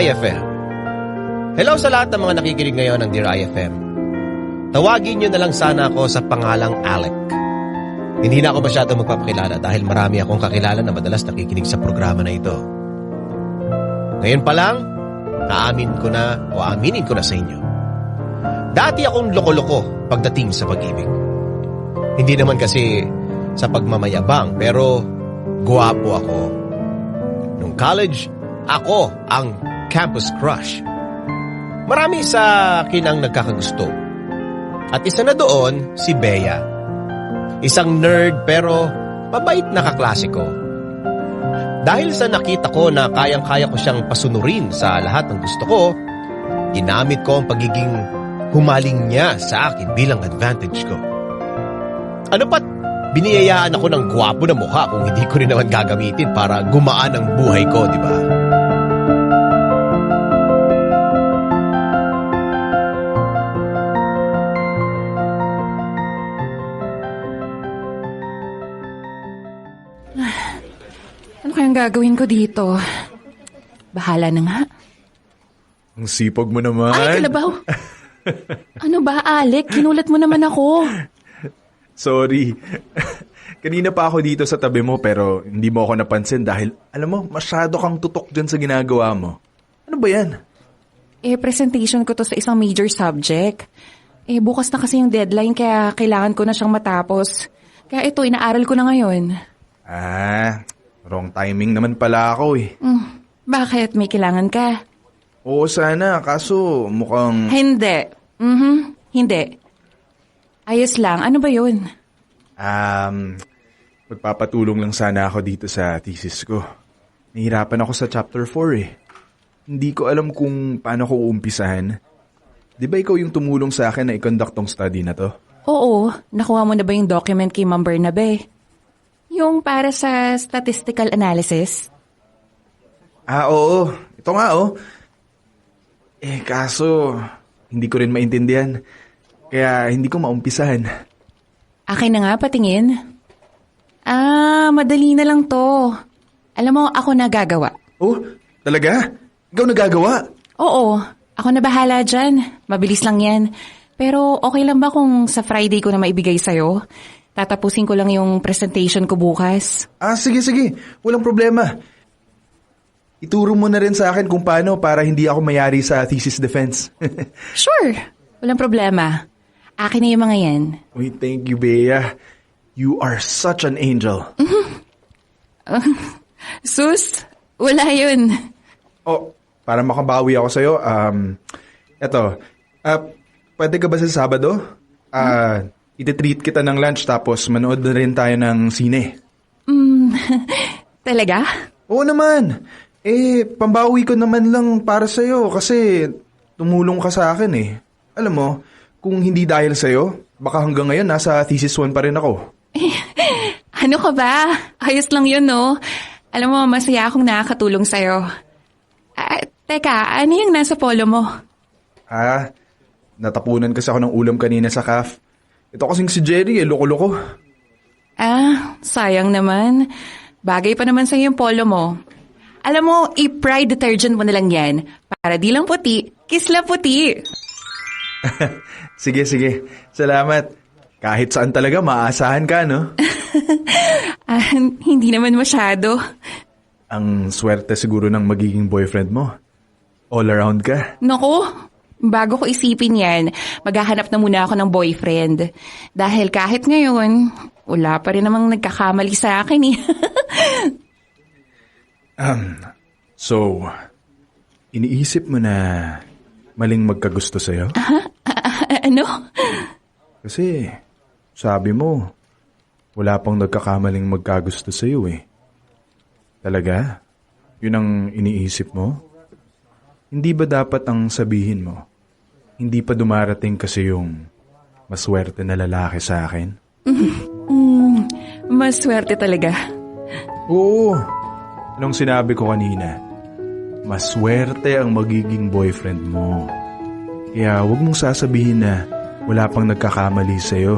IFM. Hello sa lahat ng mga nakikinig ngayon ng Dear IFM. Tawagin niyo na lang sana ako sa pangalang Alec. Hindi na ako masyado magpapakilala dahil marami akong kakilala na madalas nakikinig sa programa na ito. Ngayon pa lang, aminin ko na sa inyo. Dati akong loko-loko pagdating sa pag-ibig. Hindi naman kasi sa pagmamayabang pero guwapo ako. Nung college, ako ang campus crush. Marami sa akin ang nagkakagusto. At isa na doon, si Bea. Isang nerd pero mabait na kaklase ko. Dahil sa nakita ko na kayang-kaya ko siyang pasunurin sa lahat ng gusto ko, ginamit ko ang pagiging humaling niya sa akin bilang advantage ko. Ano pat, biniyayaan ako ng gwapo na mukha kung hindi ko rin naman gagamitin para gumaan ang buhay ko, di ba? Ano kayang gagawin ko dito? Bahala na nga. Ang sipag mo naman. Ay, kalabaw! Ano ba, Alec? Kinulat mo naman ako. Sorry. Kanina pa ako dito sa tabi mo pero hindi mo ako napansin dahil, alam mo, masyado kang tutok dyan sa ginagawa mo. Ano ba yan? Presentation ko to sa isang major subject. Bukas na kasi yung deadline kaya kailangan ko na siyang matapos. Kaya ito, inaaral ko na ngayon. Wrong timing naman pala ako eh. Bakit? May kailangan ka? Oo sana, kaso mukhang... Hindi. Hindi. Ayos lang. Ano ba yun? Magpapatulong lang sana ako dito sa thesis ko. Nahihirapan ako sa chapter 4 eh. Hindi ko alam kung paano ko uumpisahan. Di ba ikaw yung tumulong sa akin na i-conduct tong study na to? Oo. Nakuha mo na ba yung document kay Ma'am Bernabe? Yung para sa statistical analysis? Oo. Ito nga oh. Kaso, hindi ko rin maintindihan. Kaya hindi ko maumpisahan. Akin na nga, patingin. Madali na lang to. Alam mo, ako na gagawa. Oh, talaga? Ikaw nagagawa? Oo, ako na bahala dyan. Mabilis lang yan. Pero okay lang ba kung sa Friday ko na maibigay sa'yo? Tatapusin ko lang yung presentation ko bukas. Sige. Walang problema. Ituro mo na rin sa akin kung paano para hindi ako mayari sa thesis defense. Sure, walang problema. Akin na yung mga yan. Uy, thank you, Bea. You are such an angel. Sus, wala yun. Oh, para makabawi ako sa'yo, pwede ka ba sa Sabado? Iti-treat kita ng lunch tapos manood na rin tayo ng sine. Talaga? Oo naman. Pambawi ko naman lang para sa'yo kasi tumulong ka sa akin eh. Alam mo, kung hindi dahil sa'yo, baka hanggang ngayon nasa thesis 1 pa rin ako. Ano ka ba? Ayos lang yun, no? Alam mo, masaya akong nakakatulong sa'yo. Teka, ano yung nasa polo mo? Natapunan kasi ako ng ulam kanina sa caf. Ito kasing si Jerry, loko-loko. Sayang naman. Bagay pa naman sa'yo yung polo mo. Alam mo, i-Pride detergent mo na lang yan. Para di lang puti, kisla puti. Sige. Salamat. Kahit saan talaga, maaasahan ka, no? Hindi naman masyado. Ang swerte siguro ng magiging boyfriend mo. All around ka. Naku, bago ko isipin yan, maghahanap na muna ako ng boyfriend. Dahil kahit ngayon, wala pa rin namang nagkakamali sa akin eh. So, iniisip mo na maling magkagusto sa'yo? Ano? Kasi, sabi mo, wala pang nagkakamaling magkagusto sa'yo eh. Talaga? Yun ang iniisip mo? Hindi ba dapat ang sabihin mo, hindi pa dumarating kasi yung maswerte na lalaki sa akin? Maswerte talaga. Oo. Anong sinabi ko kanina? Maswerte ang magiging boyfriend mo. Kaya huwag mong sasabihin na wala pang nagkakamali sa'yo.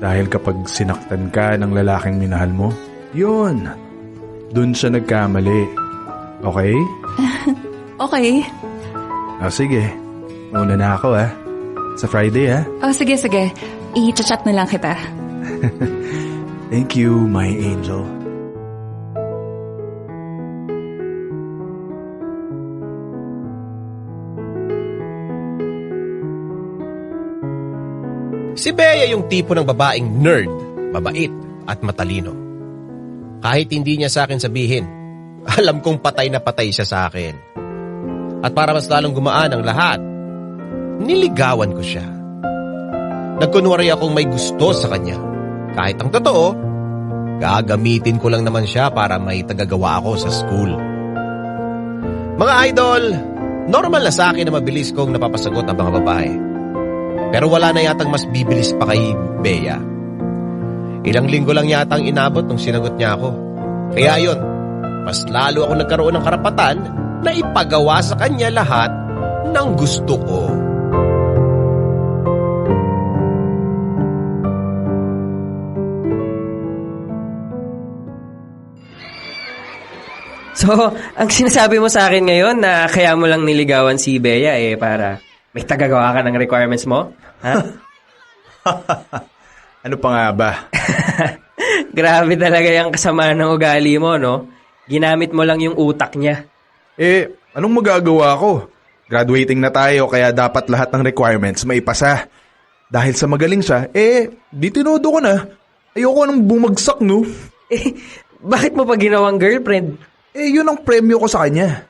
Dahil kapag sinaktan ka ng lalaking minahal mo, yun, dun siya nagkamali. Okay? Okay. Sige. Una na ako Sa Friday Oh, sige. I-chat na lang kita. Thank you, my angel. Si Bea yung tipo ng babaeng nerd, mabait at matalino. Kahit hindi niya sa akin sabihin, alam kong patay na patay siya sa akin. At para mas lalong gumaan ang lahat, niligawan ko siya. Nagkunwari akong may gusto sa kanya. Kahit ang totoo, gagamitin ko lang naman siya para may tagagawa ako sa school. Mga idol, normal na sa akin na mabilis kong napapasagot ang mga babae. Pero wala na yatang mas bibilis pa kay Bea. Ilang linggo lang yatang inabot nung sinagot niya ako. Kaya yun, mas lalo ako nagkaroon ng karapatan na ipagawa sa kanya lahat ng gusto ko. So, ang sinasabi mo sa akin ngayon na kaya mo lang niligawan si Bea para may tagagawa ka ng requirements mo? Ha? Ano pa nga ba? Grabe talaga yung kasamaan ng ugali mo, no? Ginamit mo lang yung utak niya. Anong magagawa ko? Graduating na tayo kaya dapat lahat ng requirements maipasa. Dahil sa magaling siya, di tinodo ko na. Ayoko nang bumagsak, no? Bakit mo pa ginawang girlfriend? Yun ang premyo ko sa kanya.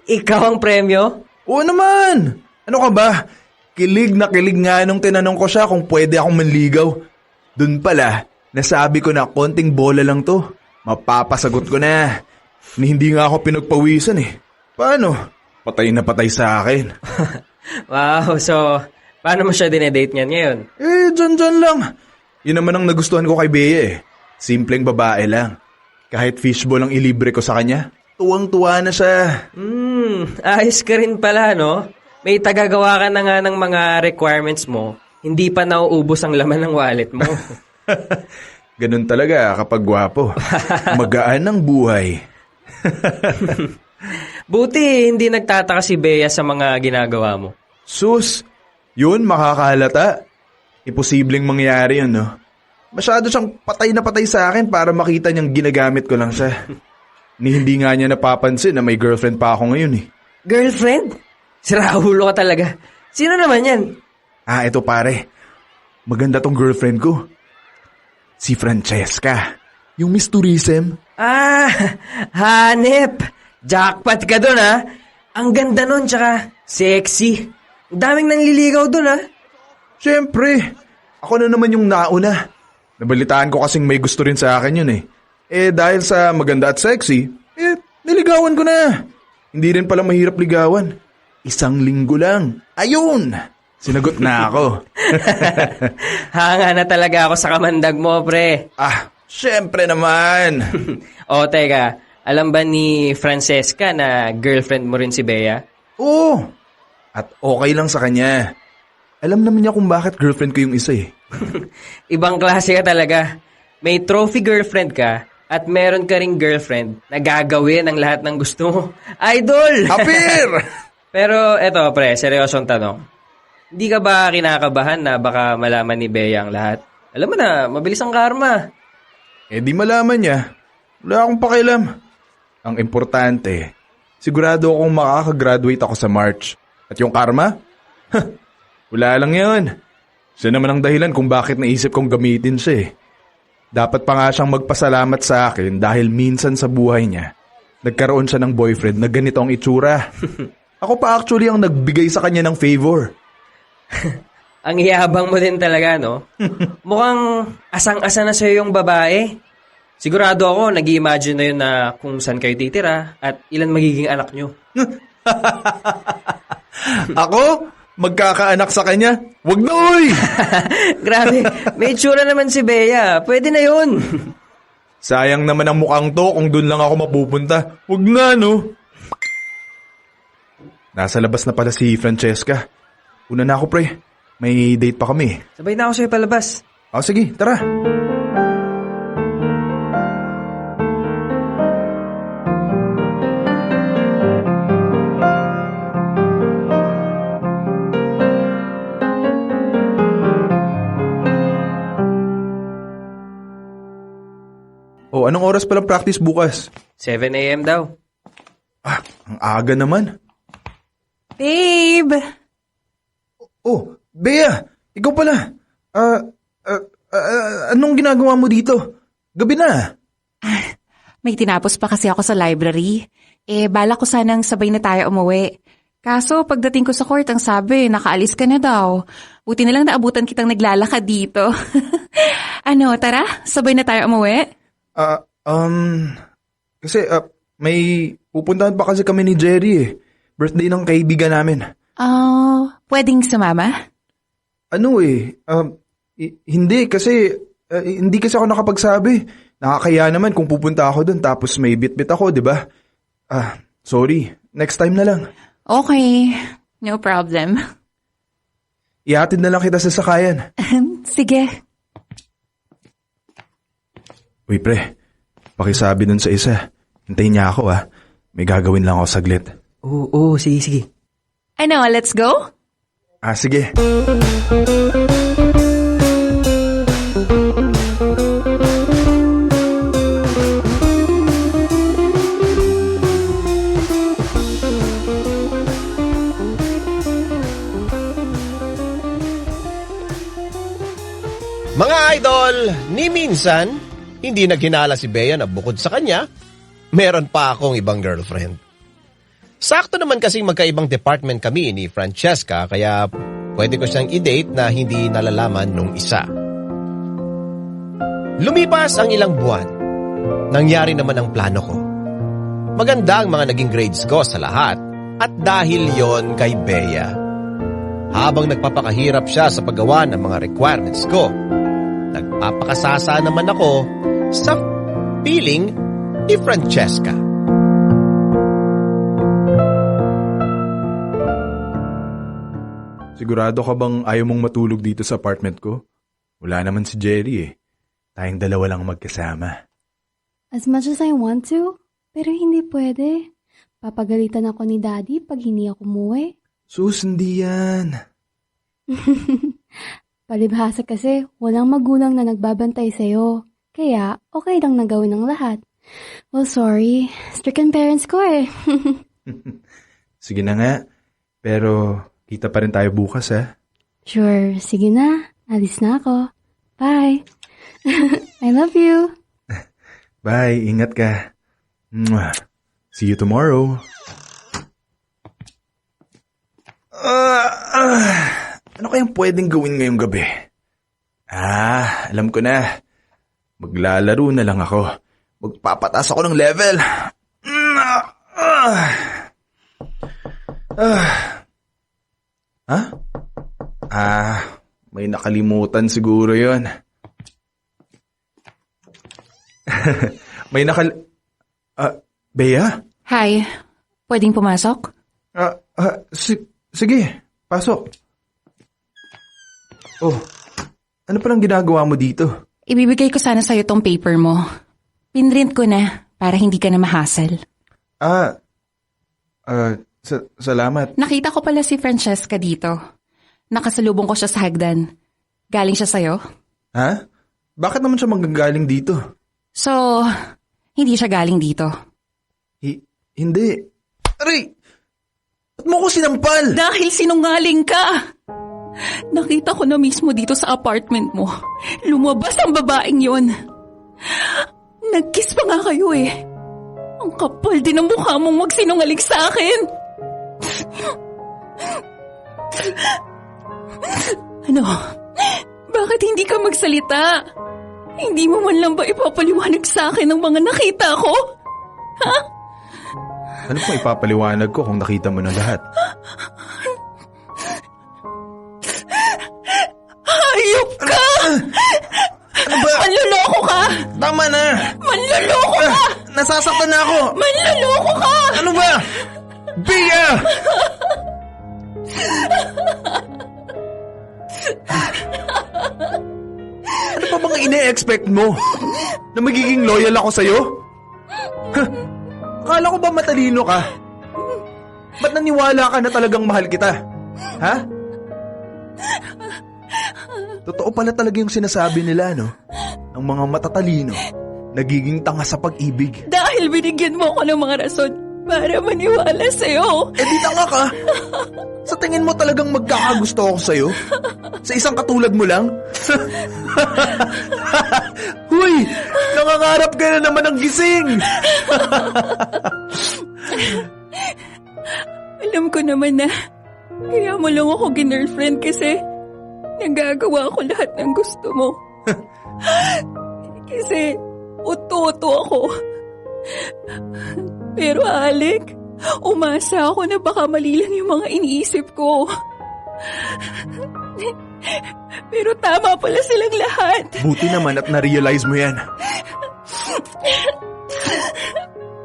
Ikaw ang premyo? Oo naman! Ano ka ba? Kilig na kilig nga nung tinanong ko siya kung pwede akong manligaw. Dun pala, nasabi ko na konting bola lang to. Mapapasagot ko na. Hindi nga ako pinagpawisan Paano? Patay na patay sa akin. Wow, so paano mo siya dinedate niyan ngayon? Dyan lang. Yun naman ang nagustuhan ko kay Bea Simpleng babae lang. Kahit fishball ang ilibre ko sa kanya, tuwang-tuwa na siya. Ayos ka rin pala, no? May tagagawa ka na nga ng mga requirements mo, hindi pa nauubos ang laman ng wallet mo. Ganun talaga kapag gwapo. Magaan ang buhay. Buti hindi nagtataka si Bea sa mga ginagawa mo. Sus, yun makakahalata. Imposibleng mangyari yun, no? Masyado siyang patay na patay sa akin para makita niyang ginagamit ko lang siya. Hindi nga niya napapansin na may girlfriend pa ako ngayon Girlfriend? Sirahulo ka talaga. Sino naman yan? Ito pare. Maganda tong girlfriend ko. Si Francesca. Yung Miss Tourism. Hanep. Jackpot ka dun, ha? Ang ganda nun, tsaka sexy. Ang daming nanliligaw dun, ha? Siyempre. Ako na naman yung nauna. Nabalitaan ko kasing may gusto rin sa akin yun dahil sa maganda at sexy, niligawan ko na. Hindi rin pala mahirap ligawan. 1 linggo lang. Ayun! Sinagot na ako. Hanga na talaga ako sa kamandag mo, pre. Siyempre naman. O, teka. Alam ba ni Francesca na girlfriend mo rin si Bea? Oo. At okay lang sa kanya. Alam naman niya kung bakit girlfriend ko yung isa Ibang klase ka talaga. May trophy girlfriend ka at meron ka ring girlfriend na gagawin ang lahat ng gusto mo. Idol! Apir! Pero eto pre, seryosong tanong. Hindi ka ba kinakabahan na baka malaman ni Bea ang lahat? Alam mo na, mabilis ang karma. Di malaman niya. Wala akong pakialam. Ang importante, sigurado akong makakagraduate ako sa March. At yung karma? Wala lang yun. Siya naman ang dahilan kung bakit naisip kong gamitin siya Dapat pa nga siyang magpasalamat sa akin dahil minsan sa buhay niya, nagkaroon siya ng boyfriend na ganito ang itsura. Ako pa actually ang nagbigay sa kanya ng favor. Ang yabang mo din talaga, no? Mukhang asang-asa na sa'yo yung babae. Sigurado ako, nag-i-imagine na yun na kung saan kayo titira at ilan magiging anak nyo. Ako? Magkakaanak sa kanya? Wag na, oy! Grabe, may itsura naman si Bea. Pwede na yun. Sayang naman ang mukhang to kung dun lang ako mapupunta. Wag na, no? Nasa labas na pala si Francesca. Una na ako, pre. May date pa kami. Sabay na ako sa'yo palabas. Sige, tara. O, anong oras palang practice bukas? 7 a.m. daw. Ah, ang aga naman. Babe! Oh, Bea, ikaw pala. Anong ginagawa mo dito? Gabi na. May tinapos pa kasi ako sa library. Bala ko sanang sabay na tayo umuwi. Kaso pagdating ko sa court, ang sabi, nakaalis ka na daw. Buti na lang naabutan kitang naglalakad dito. Ano, tara, sabay na tayo umuwi? Kasi may pupuntahan pa kasi kami ni Jerry eh. Birthday ng kaibigan namin. Pwedeng sumama? Hindi kasi ako nakapagsabi. Nakakaya naman kung pupunta ako doon tapos may bit-bit ako, di ba? Sorry. Next time na lang. Okay, no problem. Ihatid na lang kita sa sakayan. Sige. Uy pre, pakisabi dun sa isa. Hintayin niya ako May gagawin lang ako saglit. Oo, sige. Ano, let's go? Sige. Mga idol, ni minsan, hindi naghinala si Bea na bukod sa kanya, meron pa akong ibang girlfriend. Sakto naman kasing magkaibang department kami ni Francesca kaya pwede ko siyang i-date na hindi nalalaman nung isa. Lumipas ang ilang buwan. Nangyari naman ang plano ko. Maganda ang mga naging grades ko sa lahat at dahil yon kay Bea. Habang nagpapakahirap siya sa paggawa ng mga requirements ko, nagpapakasasa naman ako sa feeling ni Francesca. Sigurado ka bang ayaw mong matulog dito sa apartment ko? Wala naman si Jerry eh. Tayong dalawa lang magkasama. As much as I want to, pero hindi pwede. Papagalitan ako ni Daddy pag hindi ako umuwi. Sus, hindi yan. Palibhasa kasi walang magulang na nagbabantay sa'yo. Kaya okay lang na gawin ng lahat. Well, sorry. Stricken parents ko eh. Sige na nga. Pero kita pa rin tayo bukas Sure, sige na. Alis na ako. Bye. I love you. Bye, ingat ka. Mwah. See you tomorrow. Ano kayang pwedeng gawin ngayong gabi? Alam ko na. Maglalaro na lang ako. Magpapataas ako ng level. May nakalimutan siguro yon. Bea? Hi, pwedeng pumasok? Sige, pasok. Oh, ano palang ginagawa mo dito? Ibibigay ko sana sa'yo tong paper mo. Pinrint ko na para hindi ka na mahasal. Salamat. Nakita ko pala si Francesca dito. Nakasalubong ko siya sa hagdan. Galing siya sa'yo? Ha? Bakit naman siya manggagaling dito? So, hindi siya galing dito. Hindi. Aray! Ba't mo ko sinampal? Dahil sinungaling ka! Nakita ko na mismo dito sa apartment mo. Lumabas ang babaeng yon. Nag-kiss pa nga kayo eh. Ang kapal din ang mukha mong magsinungaling sa akin. Ano? Bakit hindi ka magsalita? Hindi mo man lang ba ipapaliwanag sa akin ang mga nakita ko? Ha? Ano pong ipapaliwanag ko kung nakita mo na lahat? Hayop ka! Ano ba? Manloloko ka! Tama na! Manloloko ka! Nasasaktan na ako! Manloloko ka! Ano ba? Bea! Ano pa bang ine-expect mo? Na magiging loyal ako sa'yo? Akala ko ba matalino ka? Ba't naniwala ka na talagang mahal kita? Ha? Totoo pala talaga yung sinasabi nila, no? Ang mga matatalino, nagiging tanga sa pag-ibig. Dahil binigyan mo ako ng mga rason para maniwala sa'yo. Eh di tanga ka. Sa tingin mo talagang magkakagusto ako sa'yo? Sa isang katulad mo lang? Huy! Nangangarap ka na naman ng gising! Alam ko naman na kaya mo lang ako girlfriend kasi nagagawa ko lahat ng gusto mo. Kasi uto-uto ako. Pero Alec, umasa ako na baka mali lang yung mga iniisip ko. Pero tama pala silang lahat. Buti naman at na-realize mo yan.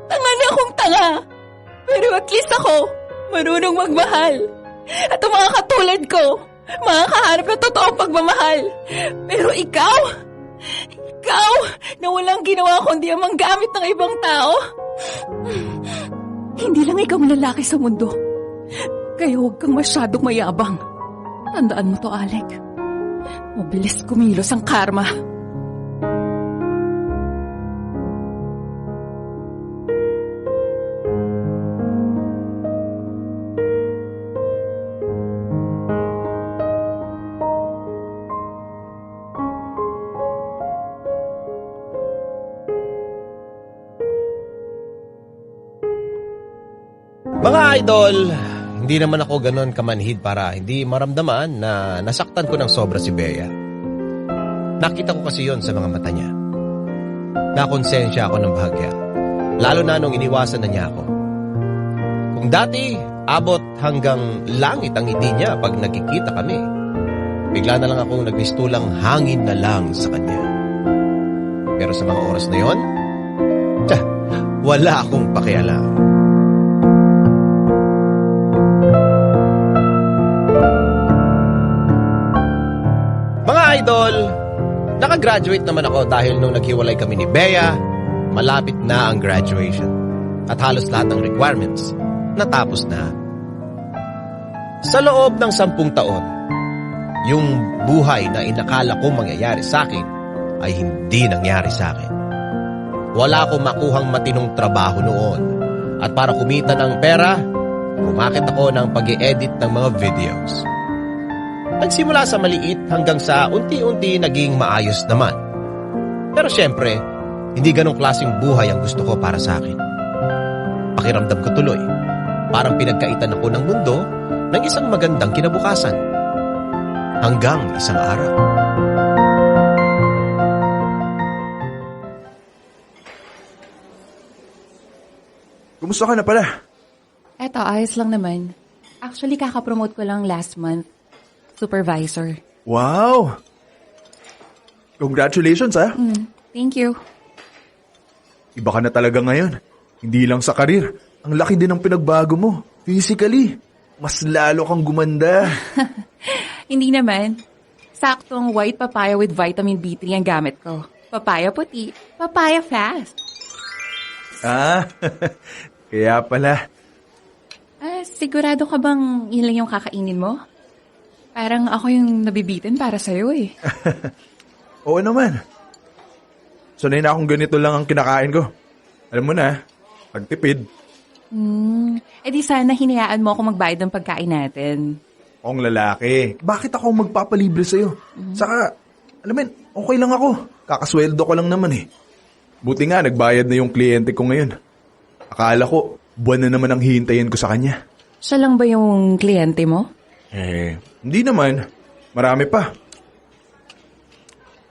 Tanga na akong tanga. Pero at least ako, marunong magmahal. At ang mga katulad ko, makakahanap ng totoong pagmamahal. Pero ikaw na walang ginawa kundi ang manggamit ng ibang tao. Hindi lang ikaw ang lalaki sa mundo. Kaya huwag kang masyadong mayabang. Tandaan mo to, Alec. Mabilis kumilos ang karma. Mga idol, hindi naman ako ganon kamanhid para hindi maramdaman na nasaktan ko ng sobra si Bea. Nakita ko kasi yon sa mga mata niya. Nakonsensya ako ng bahagya, lalo na nung iniwasan na niya ako. Kung dati, abot hanggang langit ang ngiti niya pag nagkikita kami, bigla na lang akong nagmistulang hangin na lang sa kanya. Pero sa mga oras na yon, wala akong pakialam. Mga idol, nakagraduate naman ako dahil nung naghiwalay kami ni Bea, malapit na ang graduation. At halos lahat ng requirements natapos na. Sa loob ng 10 taon, yung buhay na inakala ko mangyayari sa akin ay hindi nangyari sa akin. Wala akong makuhang matinong trabaho noon. At para kumita ng pera, umakit ako ng pag-i-edit ng mga videos. Nagsimula sa maliit hanggang sa unti-unti naging maayos naman. Pero syempre, hindi ganong klaseng buhay ang gusto ko para sa akin. Pakiramdam ko tuloy, parang pinagkaitan ako ng mundo ng isang magandang kinabukasan. Hanggang isang araw. Kumusta ka na pala? Eto, ayos lang naman. Actually, kakapromote ko lang last month. Supervisor. Wow! Congratulations, ah! Thank you. Iba ka na talaga ngayon. Hindi lang sa karir. Ang laki din ng pinagbago mo. Physically, mas lalo kang gumanda. Hindi naman. Saktong white papaya with vitamin B3 ang gamit ko. Papaya puti, papaya fast. Ah, kaya pala. Sigurado ka bang yun lang yung kakainin mo? Parang ako yung nabibitin para sa'yo eh. Oo naman. Sanay na akong ganito lang ang kinakain ko. Alam mo na, pagtipid. Di sana hinayaan mo ako magbayad ng pagkain natin. Akong lalaki. Bakit ako magpapalibre sa'yo? Saka, alam mo, okay lang ako. Kakasweldo ko lang naman eh. Buti nga, nagbayad na yung kliyente ko ngayon. Akala ko, buwan na naman ang hihintayin ko sa kanya. Siya lang ba yung kliyente mo? Hindi naman. Marami pa.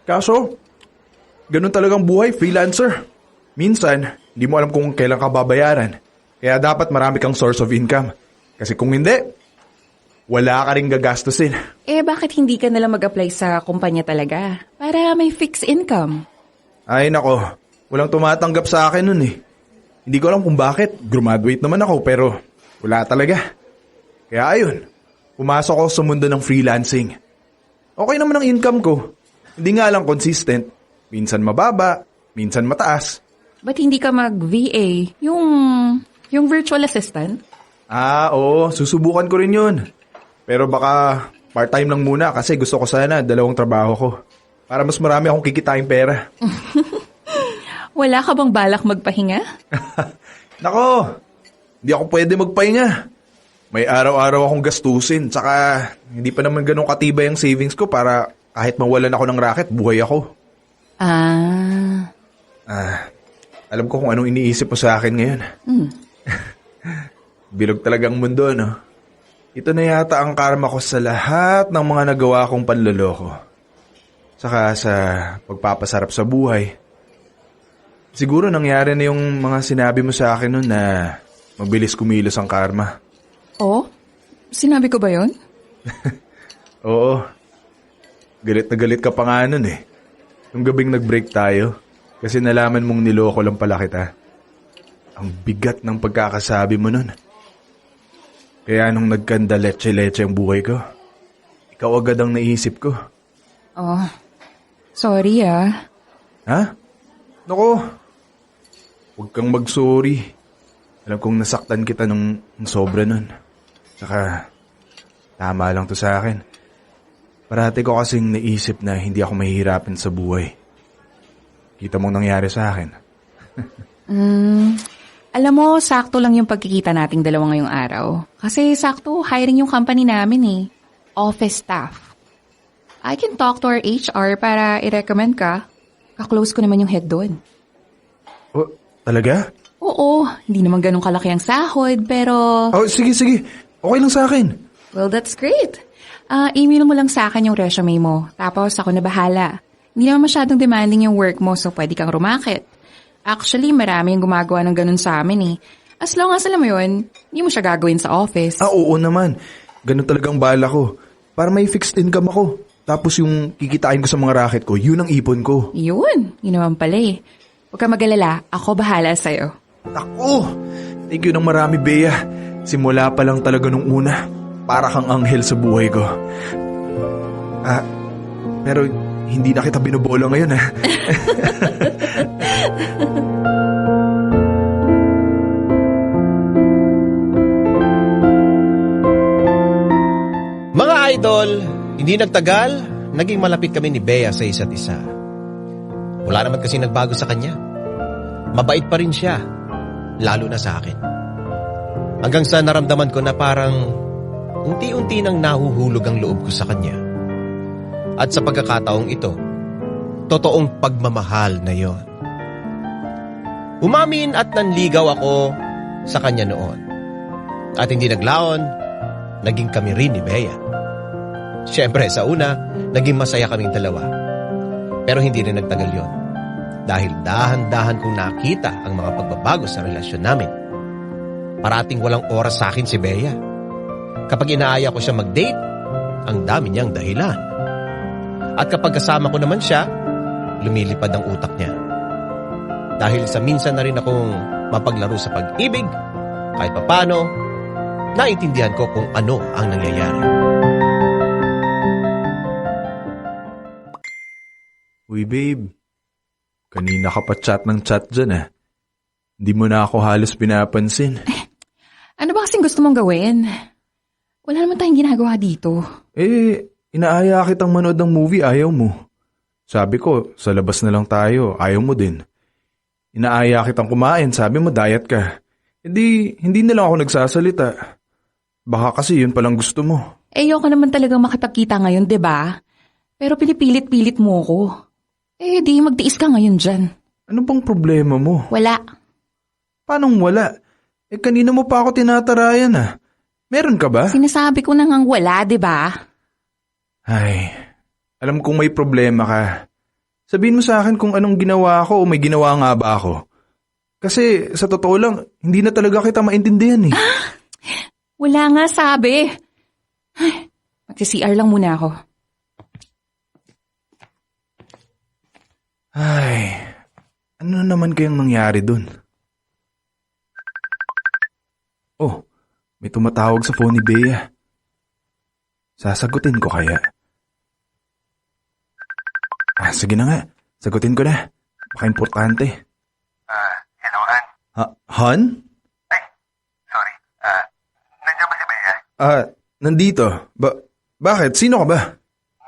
Kaso, ganun talagang buhay, freelancer. Minsan, hindi mo alam kung kailan ka babayaran. Kaya dapat marami kang source of income. Kasi kung hindi, wala ka rin gagastusin. Bakit hindi ka nalang mag-apply sa kumpanya talaga? Para may fixed income. Ay nako, walang tumatanggap sa akin nun eh. Hindi ko alam kung bakit. Graduate naman ako pero wala talaga. Kaya ayun, pumasok ako sa mundo ng freelancing. Okay naman ang income ko. Hindi nga lang consistent. Minsan mababa, minsan mataas. Ba't hindi ka mag-VA? Yung virtual assistant? Oo, susubukan ko rin yun. Pero baka part-time lang muna kasi gusto ko sana 2 trabaho ko. Para mas marami akong kikitain pera. Wala ka bang balak magpahinga? Nako, hindi ako pwede magpahinga. May araw-araw akong gastusin, tsaka hindi pa naman ganun katibay ang savings ko para kahit mawalan ako ng racket, buhay ako. Ah, Alam ko kung anong iniisip mo sa akin ngayon. Bilog talagang mundo, no? Ito na yata ang karma ko sa lahat ng mga nagawa kong panloloko. Saka sa pagpapasarap sa buhay. Siguro nangyari na yung mga sinabi mo sa akin noon na mabilis kumilos ang karma. oh? Sinabi ko ba yon? Oo. Galit na galit ka pa nga nun eh. Yung gabing nag-break tayo. Kasi nalaman mong niloko lang pala kita. Ang bigat ng pagkakasabi mo nun. Kaya nung nagkanda leche-leche ang buhay ko, ikaw agad ang naisip ko. Oh, sorry ah. Ha? Naku, huwag kang mag-sorry. Alam kong nasaktan kita ng sobra nun. Saka, tama lang to sa akin. Parati ko kasing naisip na hindi ako mahihirapan sa buhay. Kita mong nangyari sa akin. Alam mo, sakto lang yung pagkikita nating dalawa ngayong araw. Kasi sakto, hiring yung company namin eh. Office staff. I can talk to our HR para i-recommend ka. Kaklose ko naman yung head doon. Oh, talaga? Oo, hindi naman ganun kalaki ang sahod, pero... Oh, sige. Okay lang sa akin. Well, that's great. Email mo lang sa akin yung resume mo. Tapos ako na bahala. Hindi naman masyadong demanding yung work mo, so pwede kang rumakit. Actually, marami yung gumagawa ng ganun sa amin eh. As long as alam mo yun, hindi mo siya gagawin sa office. Oo naman. Ganun talagang bala ko. Para may fixed income ako. Tapos yung kikitain ko sa mga racket ko, yun ang ipon ko. Yun naman pala eh. Huwag ka mag-alala, ako bahala sa'yo. Ako! Thank you ng marami, Bea. Simula pa lang talaga nung una. Para kang anghel sa buhay ko. Pero hindi na kita binobolo ngayon ha. Mga idol, hindi nagtagal, naging malapit kami ni Bea sa isa't isa. Wala naman kasi nagbago sa kanya. Mabait pa rin siya, lalo na sa akin. Hanggang sa naramdaman ko na parang unti-unti nang nahuhulog ang loob ko sa kanya. At sa pagkakataong ito, totoong pagmamahal na yon. Umamin at nanligaw ako sa kanya noon. At hindi naglaon, naging kami rin ni Bea. Siyempre, sa una, naging masaya kaming dalawa. Pero hindi rin nagtagal yon. Dahil dahan-dahan kong nakita ang mga pagbabago sa relasyon namin. Parating walang oras sa akin si Bea. Kapag inaaya ko siya mag-date, ang dami niyang dahilan. At kapag kasama ko naman siya, lumilipad ang utak niya. Dahil sa minsan na rin akong mapaglaro sa pag-ibig, kahit papano, naintindihan ko kung ano ang nangyayari. Uy, babe. Kanina ka pa chat ng chat dyan ah. Hindi mo na ako halos pinapansin. Ano ba kasing gusto mong gawin? Wala naman tayong ginagawa dito. Inaaya kitang manood ng movie, ayaw mo. Sabi ko, sa labas na lang tayo, ayaw mo din. Inaaya kitang kumain, sabi mo diet ka. Hindi na lang ako nagsasalita. Baka kasi yun palang gusto mo. Ayoko naman talagang makipagkita ngayon, 'di ba? Pero pinipilit-pilit mo ko. Di magtiis ka ngayon dyan. Ano bang problema mo? Wala. Paanong wala? Kanina mo pa ako tinatarayan ah. Meron ka ba? Sinasabi ko na ngang wala, 'di ba? Ay, alam kong may problema ka. Sabihin mo sa akin kung anong ginawa ko o may ginawa nga ba ako. Kasi sa totoo lang, hindi na talaga kita maintindihan eh. Wala nga sabi. Ay, magsi-CR lang muna ako. Ay, ano naman kayang nangyari dun? Oh, may tumatawag sa phone ni Bea. Sasagutin ko kaya? Sige na nga. Sagutin ko na. Baka importante. Hello, Han? Han? Ay, sorry. Nandiyan ba si Bea? Nandito. Bakit? Sino ka ba?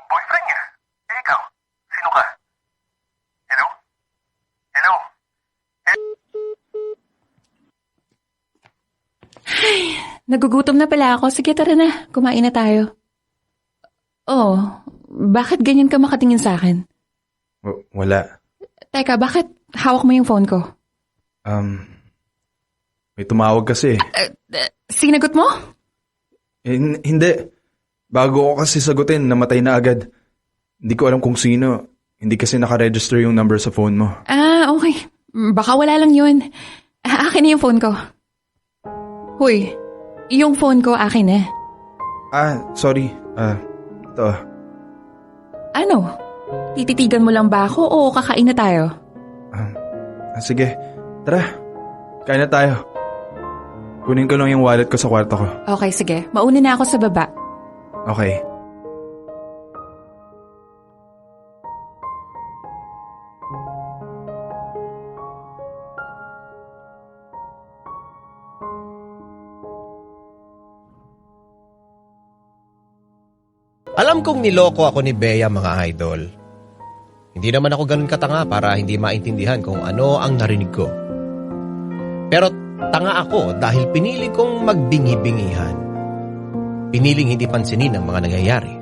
Boyfriend niya. Ikaw, sino ka? Hello? Hello? Nagugutom na pala ako. Sige, tara na. Kumain na tayo. Oh, bakit ganyan ka makatingin sa akin? Wala. Teka, bakit hawak mo yung phone ko? May tumawag kasi. Sinagot mo? Hindi. Bago ko kasi sagutin, namatay na agad. Hindi ko alam kung sino. Hindi kasi nakaregister yung number sa phone mo. Ah, okay. Baka wala lang yun. Akin na yung phone ko. Hoy, yung phone ko akin na. Sorry. Ito. Ano? Tititigan mo lang ba ako o kakain na tayo? Sige. Tara. Kain na tayo. Kunin ko lang yung wallet ko sa kwarto ko. Okay, sige. Mauna na ako sa baba. Okay. Alam kong niloko ako ni Bea, mga idol. Hindi naman ako ganun katanga para hindi maintindihan kung ano ang narinig ko. Pero tanga ako dahil pinili kong magbingi-bingihan. Piniling hindi pansinin ang mga nangyayari.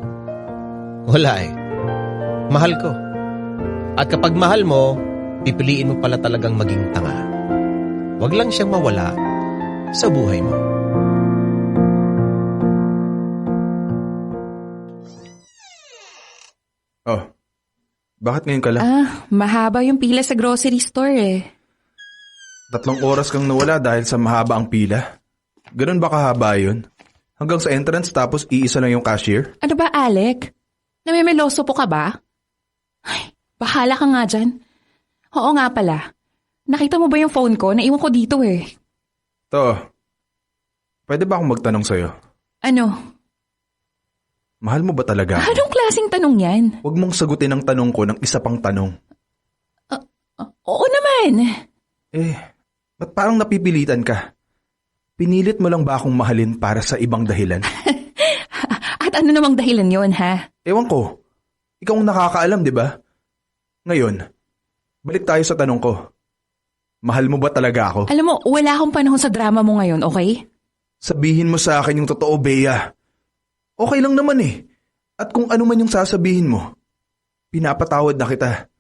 Wala eh. Mahal ko. At kapag mahal mo, pipiliin mo pala talagang maging tanga. Huwag lang siyang mawala sa buhay mo. Oh. Bakit ngayon ka lang? Mahaba yung pila sa grocery store eh. 3 oras kang nawala dahil sa mahaba ang pila. Ganun ba kahaba yun? Hanggang sa entrance tapos iisa lang yung cashier? Ano ba, Alec? Namimeloso po ka ba? Ay, bahala ka nga dyan. Oo nga pala. Nakita mo ba yung phone ko? Naiwan ko dito eh. To, pwede ba akong magtanong sa'yo? Ano? Mahal mo ba talaga ako? Anong klaseng tanong yan? Huwag mong sagutin ang tanong ko ng isa pang tanong. Oo naman. Ba't parang napipilitan ka? Pinilit mo lang ba akong mahalin para sa ibang dahilan? At ano namang dahilan yon, ha? Ewan ko. Ikaw ang nakakaalam, di ba? Ngayon, balik tayo sa tanong ko. Mahal mo ba talaga ako? Alam mo, wala akong panahon sa drama mo ngayon, okay? Sabihin mo sa akin yung totoo, Bea. Okay lang naman eh. At kung ano man yung sasabihin mo, pinapatawad na kita.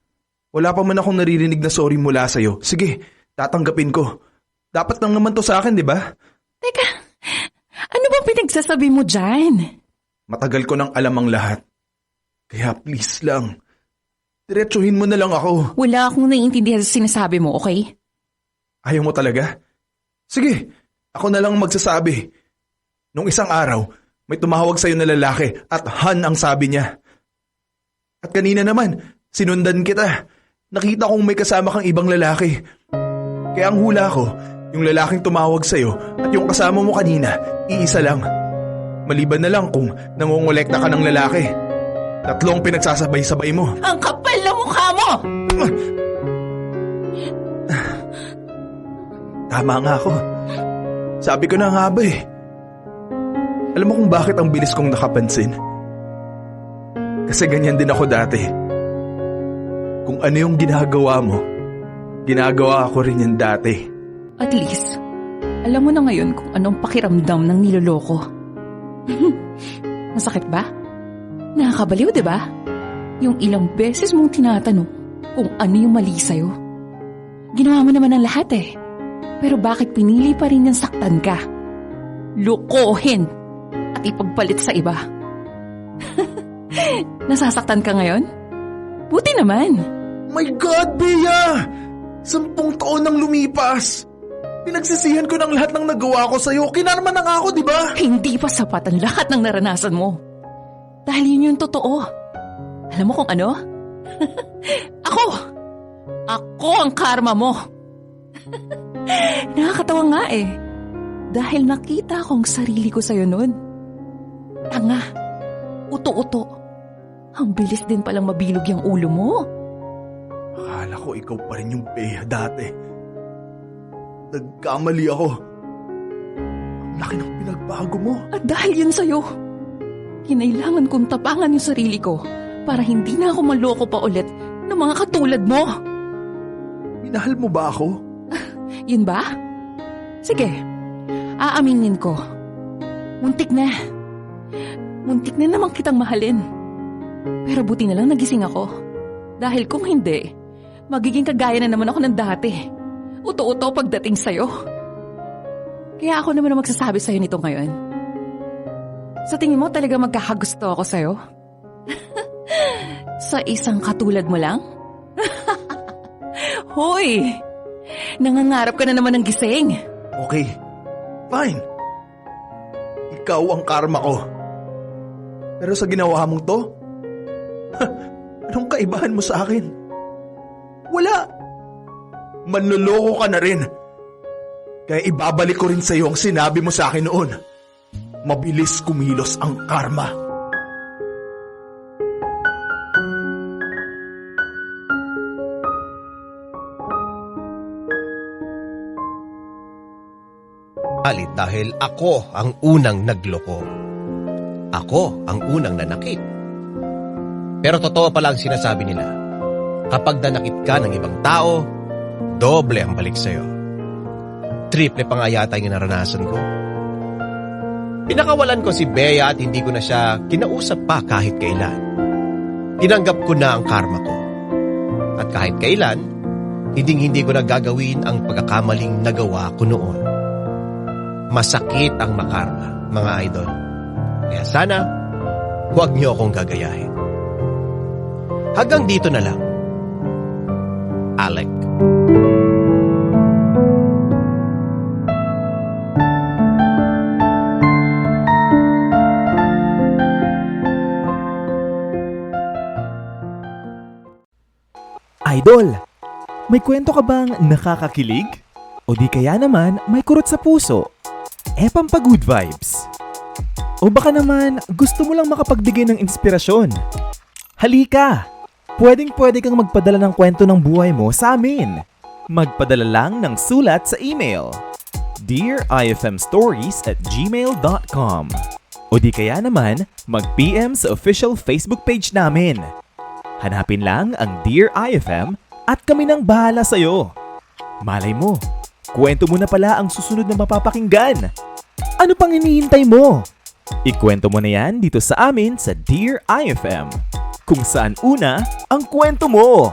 Wala pa man akong naririnig na sorry mula sa'yo. Sige, tatanggapin ko. Dapat lang naman to sa akin, di ba? Teka, ano bang pinagsasabi mo dyan? Matagal ko nang alam ang lahat. Kaya please lang, diretsuhin mo na lang ako. Wala akong naiintindihan sa sinasabi mo, okay? Ayaw mo talaga? Sige, ako na lang magsasabi. Nung isang araw, may tumawag sa'yo na lalaki at Han ang sabi niya. At kanina naman, sinundan kita. Nakita kong may kasama kang ibang lalaki. Kaya ang hula ko, yung lalaking tumawag sa'yo at yung kasama mo kanina, iisa lang. Maliban na lang kung nangongolekta ka ng lalaki. 3 pinagsasabay-sabay mo. Ang kapal na mukha mo! Tama nga ako. Sabi ko na nga ba eh. Alam mo kung bakit ang bilis kong nakapansin? Kasi ganyan din ako dati. Kung ano yung ginagawa mo, ginagawa ko rin yan dati. At least, alam mo na ngayon kung anong pakiramdam ng niloloko. Masakit ba? Nakakabaliw, di ba? Yung ilang beses mong tinatanong kung ano yung mali sa'yo. Ginawa mo naman ang lahat eh. Pero bakit pinili pa rin yung saktan ka? Lukohin at ipagpalit sa iba. Nasasaktan ka ngayon? Buti naman. My God, Bea! 10 taon nang lumipas. Pinagsisihan ko ng lahat ng nagawa ko sa'yo. Kinarma na nga ako, di ba? Hindi pa sapat ang lahat ng naranasan mo. Dahil yun yung totoo. Alam mo kung ano? Ako! Ako ang karma mo! Nakakatawa nga eh. Dahil nakita kong sarili ko sa'yo noon. Tanga. Uto-uto. Ang bilis din palang mabilog yung ulo mo. Akala ko ikaw pa rin yung Bea dati. Nagkamali ako. Ang laki ng pinagbago mo. At dahil yun sa'yo, kinailangan kong tapangan yung sarili ko para hindi na ako maloko pa ulit ng mga katulad mo. Minahal mo ba ako? Yun ba? Sige, Aaminin ko. Muntik na. Muntik na naman kitang mahalin. Pero buti na lang nagising ako. Dahil kung hindi, magiging kagaya na naman ako ng dati. Uto-uto pagdating sa'yo. Kaya ako naman ang magsasabi sa'yo nito ngayon. Sa tingin mo talaga magkakagusto ako sa'yo? Sa isang katulad mo lang? Hoy! Nangangarap ka na naman ng gising. Okay, fine. Ikaw ang karma ko. Pero sa ginawa mong to, anong kaibahan mo sa akin? Wala. Manloloko ka na rin. Kaya ibabalik ko rin sa iyo ang sinabi mo sa akin noon. Mabilis kumilos ang karma. Alit dahil ako ang unang nagloko. Ako ang unang nanakit. Pero totoo pala ang sinasabi nila. Kapag nanakit ka ng ibang tao, doble ang balik sa'yo. Triple pa nga yata yung naranasan ko. Pinakawalan ko si Bea at hindi ko na siya kinausap pa kahit kailan. Tinanggap ko na ang karma ko. At kahit kailan, hindi ko na gagawin ang pagkakamaling nagawa ko noon. Masakit ang makarma, mga idol. Kaya sana, huwag niyo akong gagayahin. Hanggang dito na lang. Alec. Idol, may kwento ka bang nakakakilig? O di kaya naman may kurot sa puso? Pampagood vibes. O baka naman gusto mo lang makapagbigay ng inspirasyon? Halika! Pwedeng-pwede kang magpadala ng kwento ng buhay mo sa amin. Magpadala lang ng sulat sa email. dearifmstories@gmail.com. O di kaya naman mag-PM sa official Facebook page namin. Hanapin lang ang Dear IFM at kami nang bahala sa'yo. Malay mo, kwento mo na pala ang susunod na mapapakinggan. Ano pang hinihintay mo? Ikwento mo na yan dito sa amin sa Dear IFM, kung saan una ang kwento mo.